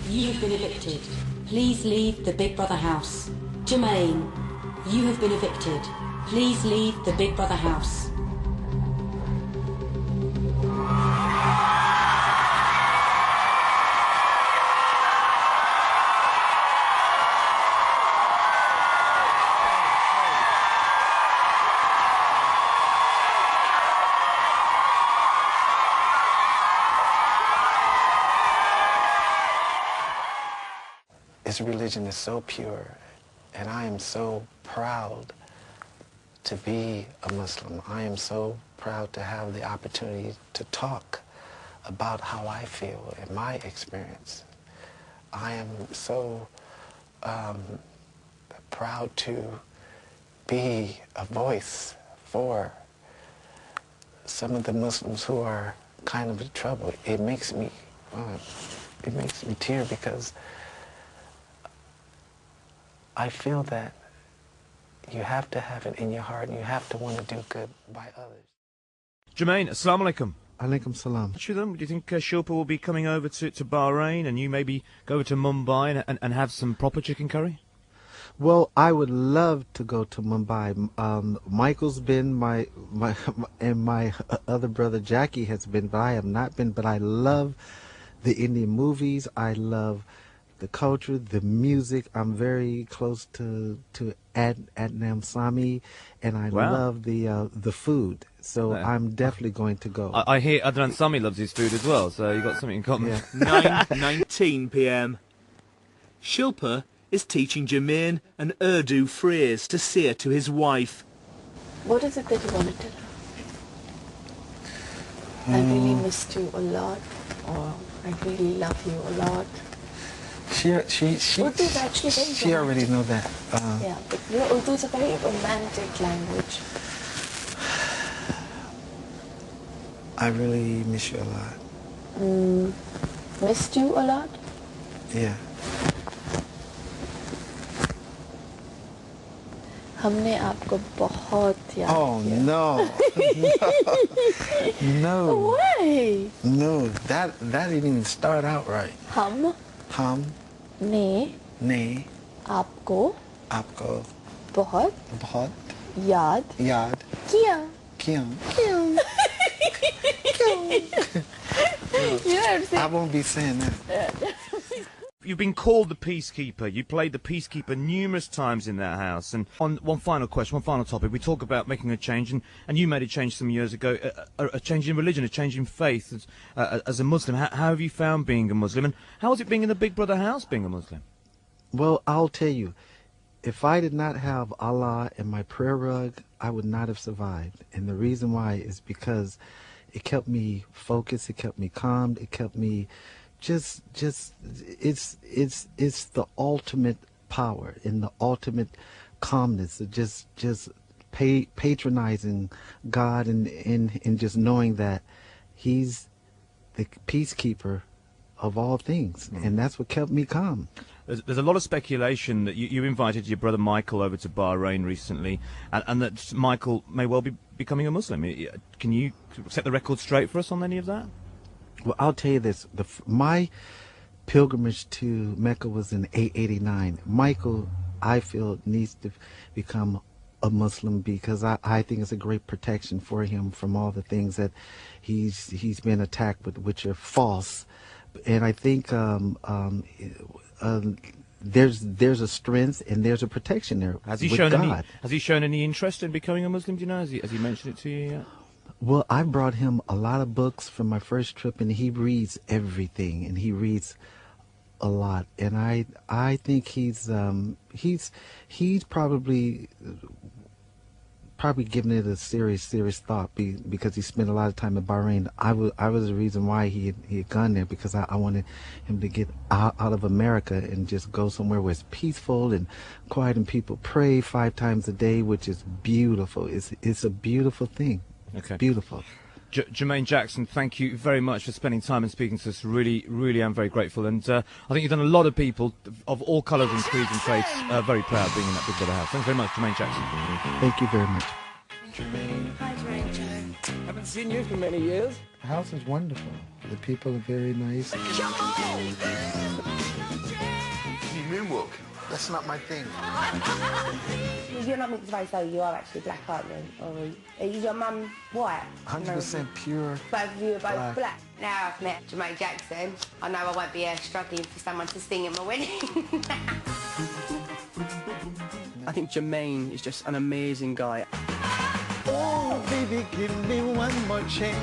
you have been evicted. Please leave the Big Brother house. Jermaine, you have been evicted. Please leave the Big Brother house. This religion is so pure, and I am so proud to be a Muslim. I am so proud to have the opportunity to talk about how I feel and my experience. I am so proud to be a voice for some of the Muslims who are kind of in trouble. It makes me tear because I feel that you have to have it in your heart and you have to want to do good by others. Jermaine, assalamu alaikum. Alaikum salam. Do you think Shilpa will be coming over to Bahrain and you maybe go over to Mumbai and have some proper chicken curry? Well, I would love to go to Mumbai. Michael's been, and my other brother Jackie has been, but I have not been. But I love the Indian movies. I love the culture, the music. I'm very close to Adnam Sami, and I love the food. So I'm definitely going to go. I hear Adnan Sami loves his food as well, so you've got something in common. Yeah. 9:19 p.m. Shilpa is teaching Jermaine an Urdu phrase to say to his wife. What is it that you want to tell her? I really missed you a lot, or I really love you a lot. Urdu is actually very she already know that. Yeah, but you know, Urdu is a very romantic language. I really miss you a lot. Missed you a lot? Yeah. हमने आपको बहुत याद Oh किया. no. No. Why? No, that didn't even start out right. हम ने आपको आपको बहुत याद किया. क्यों? I won't be saying that. You've been called the peacekeeper. You played the peacekeeper numerous times in that house. And on one final question, one final topic, we talk about making a change, and you made a change some years ago, a change in religion, a change in faith as a Muslim. How have you found being a Muslim, and how is it being in the Big Brother house being a Muslim? Well, I'll tell you, if I did not have Allah and my prayer rug, I would not have survived. And the reason why is because it kept me focused, it kept me calm, it kept me just it's the ultimate power and the ultimate calmness of just patronizing God and just knowing that He's the peacekeeper of all things, and that's what kept me calm. There's a lot of speculation that you invited your brother Michael over to Bahrain recently, and that Michael may well be becoming a Muslim. Can you set the record straight for us on any of that? Well, I'll tell you this. My pilgrimage to Mecca was in 889. Michael, I feel, needs to become a Muslim because I think it's a great protection for him from all the things that he's been attacked with, which are false. And I think there's a strength and there's a protection there. Has he shown any interest in becoming a Muslim? Do you know? Has he mentioned it to you yet? Well, I brought him a lot of books from my first trip, and he reads everything, and he reads a lot. And I think he's probably giving it a serious thought because he spent a lot of time in Bahrain. I was the reason why he had gone there, because I wanted him to get out of America and just go somewhere where it's peaceful and quiet and people pray 5 times a day, which is beautiful. It's a beautiful thing. Okay. Beautiful. Jermaine Jackson, thank you very much for spending time and speaking to us. Really, really am very grateful. And I think you've done a lot of people of all colours and creeds and faiths very proud being in that Big Brother house. Thanks very much, Jermaine Jackson. Thank you very much. Jermaine. Hi, Jermaine. Haven't seen you for many years. The house is wonderful. The people are very nice. Come on! That's not my thing. You're not mixed race, though. You are actually black, aren't you? Or is your mum white? 100% pure. Both of you are both black. Now I've met Jermaine Jackson, I know I won't be struggling for someone to sing at my wedding. I think Jermaine is just an amazing guy. Oh, baby, give me one more chance.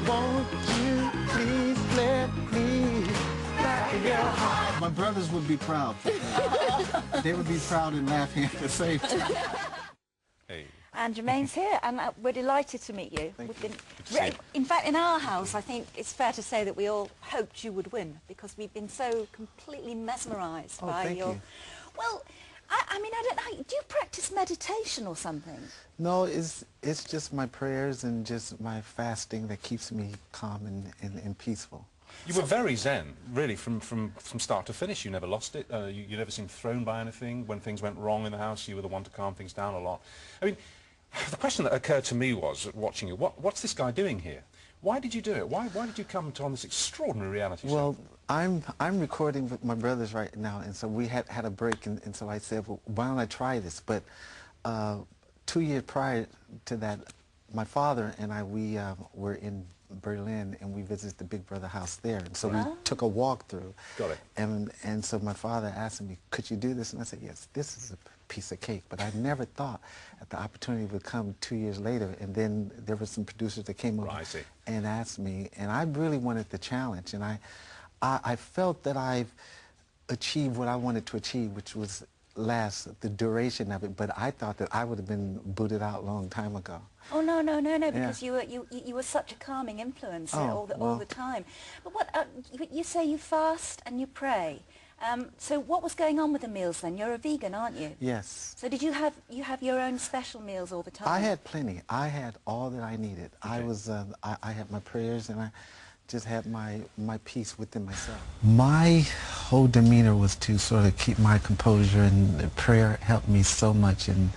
Won't you please let me back your heart? My brothers would be proud. They would be proud and laughing at the same time. Hey. And Jermaine's here, and we're delighted to meet you. In fact, in our house, I think it's fair to say that we all hoped you would win, because we've been so completely mesmerised by your... You. Well, I mean, I don't know, do you practice meditation or something? No, it's just my prayers and just my fasting that keeps me calm and peaceful. You were very zen, really, from start to finish. You never lost it. You never seemed thrown by anything. When things went wrong in the house, you were the one to calm things down a lot. I mean, the question that occurred to me was, watching you, what's this guy doing here? Why did you do it? Why did you come on this extraordinary reality show? Well, I'm recording with my brothers right now, and so we had a break, and so I said, well, why don't I try this? But 2 years prior to that, my father and I, we were in Berlin, and we visited the Big Brother house there. And so we took a walk through. Got it. And so my father asked me, could you do this? And I said, yes, this is a piece of cake. But I never thought that the opportunity would come 2 years later. And then there were some producers that came over and asked me, and I really wanted the challenge. And I felt that I've achieved what I wanted to achieve, which was last the duration of it. But I thought that I would have been booted out a long time ago. Oh, no, because you were such a calming influence all the time. But what, you say you fast and you pray. So what was going on with the meals then? You're a vegan, aren't you? Yes. So did you have your own special meals all the time? I had plenty. I had all that I needed. Okay. I had my prayers, and I just had my peace within myself. My whole demeanor was to sort of keep my composure, and prayer helped me so much. And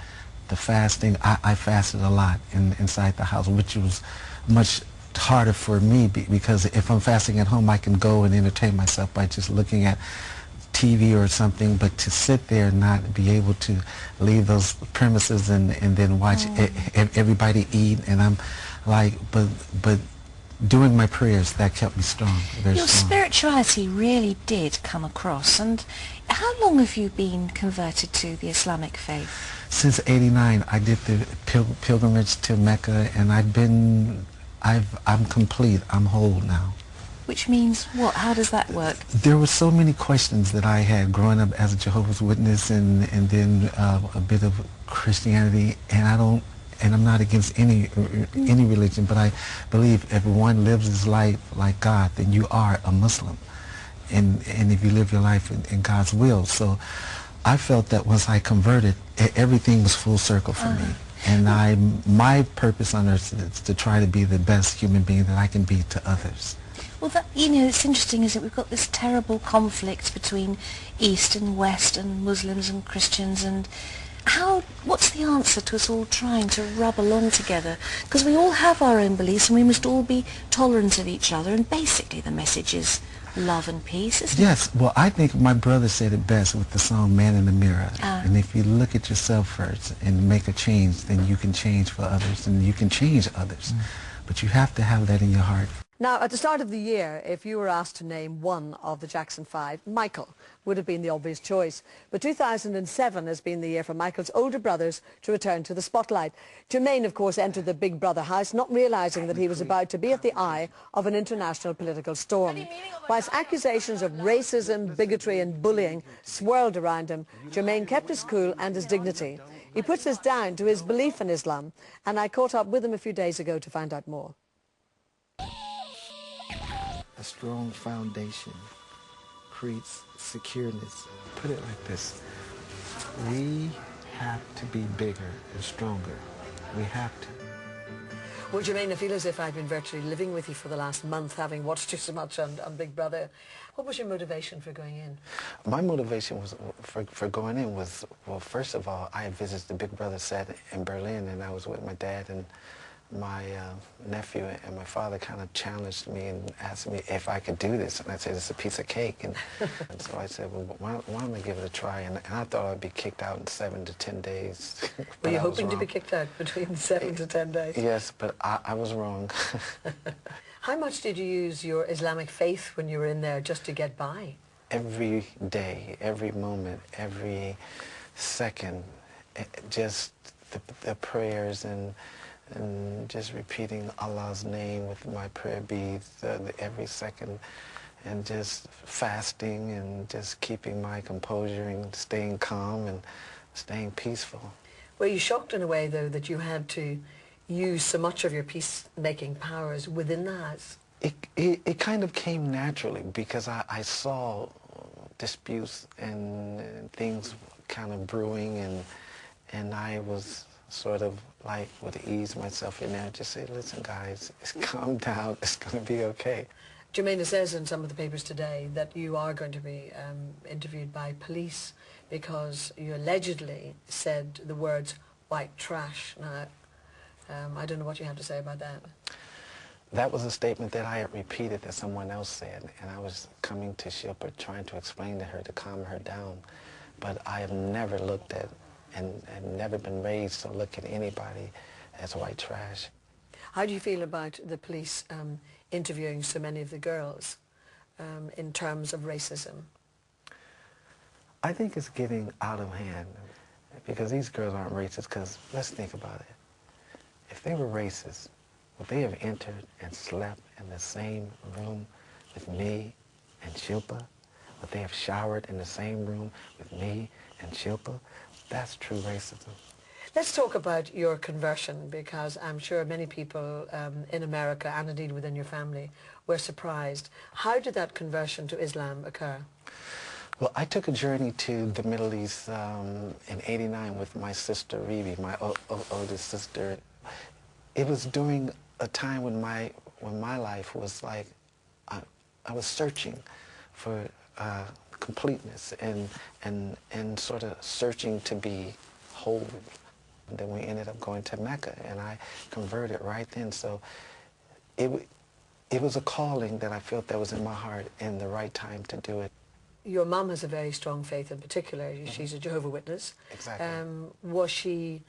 the fasting, I fasted a lot inside the house, which was much harder for me because if I'm fasting at home, I can go and entertain myself by just looking at TV or something, but to sit there and not be able to leave those premises and then watch everybody eat, and I'm like, but doing my prayers, that kept me strong, very Your strong. Spirituality really did come across. And how long have you been converted to the Islamic faith? Since '89, I did the pilgrimage to Mecca, and I'm complete. I'm whole now. Which means what? How does that work? There were so many questions that I had growing up as a Jehovah's Witness, and then a bit of Christianity, and I'm not against any religion, but I believe if one lives his life like God, then you are a Muslim, and if you live your life in God's will. So I felt that once I converted, everything was full circle for me. And my purpose on earth is to try to be the best human being that I can be to others. Well, it's interesting, is that we've got this terrible conflict between East and West and Muslims and Christians, and what's the answer to us all trying to rub along together? Because we all have our own beliefs, and we must all be tolerant of each other, and basically the message is love and peace, isn't it? Yes, well, I think my brother said it best with the song Man in the Mirror. And if you look at yourself first and make a change, then you can change for others, and you can change others. But you have to have that in your heart. Now, at the start of the year, if you were asked to name one of the Jackson 5, Michael would have been the obvious choice. But 2007 has been the year for Michael's older brothers to return to the spotlight. Jermaine, of course, entered the Big Brother house, not realising that he was about to be at the eye of an international political storm. Whilst accusations of racism, bigotry and bullying swirled around him, Jermaine kept his cool and his dignity. He puts this down to his belief in Islam, and I caught up with him a few days ago to find out more. A strong foundation creates secureness. Put it like this. We have to be bigger and stronger. We have to. Well, Jermaine, I feel as if I've been virtually living with you for the last month, having watched you so much on Big Brother. What was your motivation for going in? My motivation was for going in was, well, first of all, I had visited the Big Brother set in Berlin, and I was with my dad, and my nephew and my father kind of challenged me and asked me if I could do this, and I said it's a piece of cake, and so I said, well, why don't I give it a try? And I thought I'd be kicked out in 7 to 10 days. Were you hoping to be kicked out between 7 to 10 days? Yes, but I was wrong. How much did you use your Islamic faith when you were in there just to get by? Every day, every moment, every second, just the prayers and just repeating Allah's name with my prayer beads every second, and just fasting and just keeping my composure and staying calm and staying peaceful. Were you shocked in a way, though, that you had to use so much of your peacemaking powers within the house? It kind of came naturally, because I saw disputes and things kind of brewing, and I was sort of like would ease myself in there and just say, listen guys, calm down, it's going to be okay. Jermaine, says in some of the papers today that you are going to be interviewed by police because you allegedly said the words white trash. Now, I don't know what you have to say about that. That was a statement that I had repeated that someone else said, and I was coming to Shilpa trying to explain to her to calm her down. But I have never looked at and never been raised to look at anybody as white trash. How do you feel about the police interviewing so many of the girls in terms of racism? I think it's getting out of hand, because these girls aren't racist, because let's think about it. If they were racist, would they have entered and slept in the same room with me and Shilpa? Would they have showered in the same room with me and Shilpa? That's true racism. Let's talk about your conversion, because I'm sure many people in America and indeed within your family were surprised. How did that conversion to Islam occur? Well, I took a journey to the Middle East in '89 with my sister Revi, my oldest sister. It was during a time when my life was like, I was searching for completeness and sort of searching to be whole. And then we ended up going to Mecca, and I converted right then. So it was a calling that I felt that was in my heart and the right time to do it. Your mum has a very strong faith in particular. She's a Jehovah's Witness. Exactly. Was she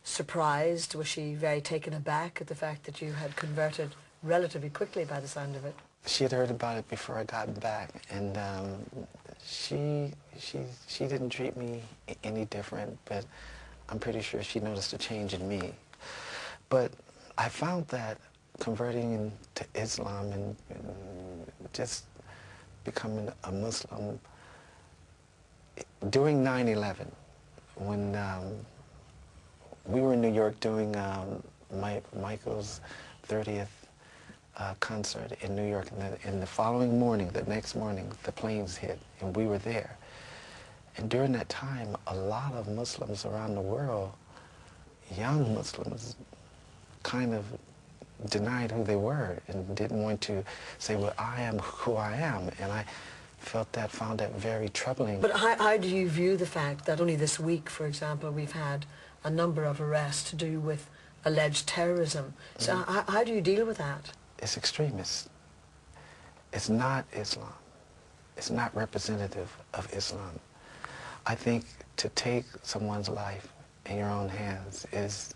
surprised? Was she very taken aback at the fact that you had converted relatively quickly by the sound of it? She had heard about it before I got back, and she didn't treat me any different, but I'm pretty sure she noticed a change in me. But I found that converting to Islam and just becoming a Muslim during 9/11, when we were in New York doing Michael's 30th concert in New York, and the following morning, the next morning, the planes hit, and we were there. And during that time, a lot of Muslims around the world, young Muslims, kind of denied who they were and didn't want to say, well, I am who I am. And I found that very troubling. But how do you view the fact that only this week, for example, we've had a number of arrests to do with alleged terrorism? So how do you deal with that? It's extremist. It's not Islam. It's not representative of Islam. I think to take someone's life in your own hands is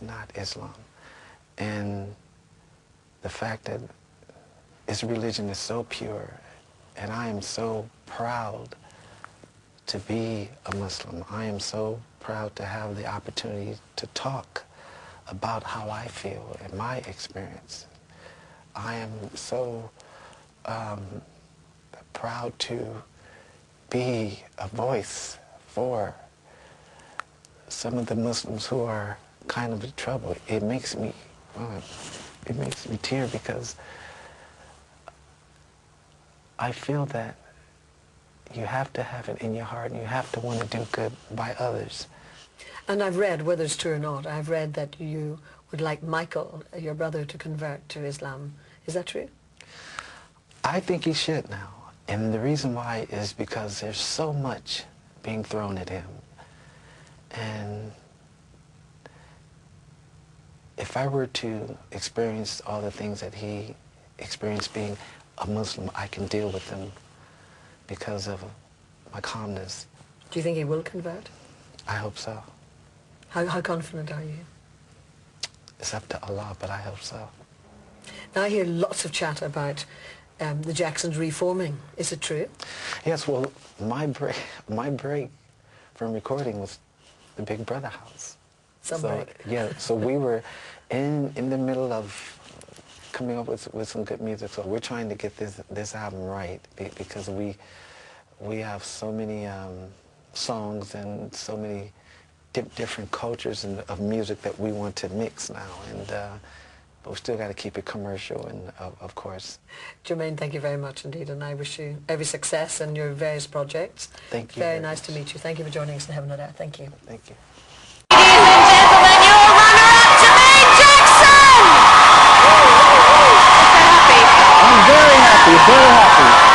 not Islam. And the fact that this religion is so pure, and I am so proud to be a Muslim. I am so proud to have the opportunity to talk about how I feel and my experience. I am so proud to be a voice for some of the Muslims who are kind of in trouble. It makes me tear, because I feel that you have to have it in your heart, and you have to want to do good by others. And I've read, whether it's true or not, I've read that you would like Michael, your brother, to convert to Islam. Is that true? I think he should now. And the reason why is because there's so much being thrown at him. And if I were to experience all the things that he experienced being a Muslim, I can deal with them because of my calmness. Do you think he will convert? I hope so. How confident are you? It's up to Allah, but I hope so. Now I hear lots of chat about the Jacksons reforming. Is it true? Yes, well, my break from recording was the Big Brother house. So, yeah, so we were in the middle of coming up with some good music. So we're trying to get this album right because we have so many songs and so many different cultures of music that we want to mix now, and but we still got to keep it commercial, and of course. Jermaine, thank you very much indeed, and I wish you every success in your various projects. Thank you. Very nice to meet you. Thank you for joining us in Heaven and Earth. Thank you. Thank you. I'm very happy, very happy.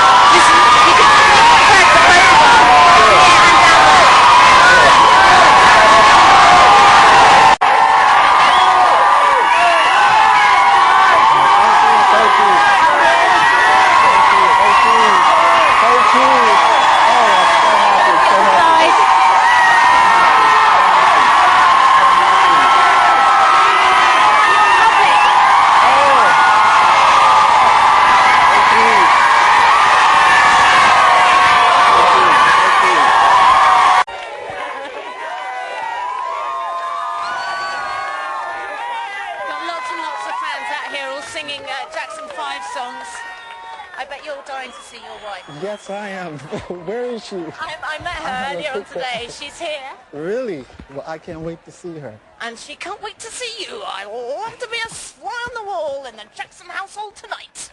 Singing Jackson 5 songs. I bet you're dying to see your wife. Yes, I am. Where is she? I met her earlier on today. She's here. Really? Well, I can't wait to see her. And she can't wait to see you. I want to be a fly on the wall in the Jackson household tonight.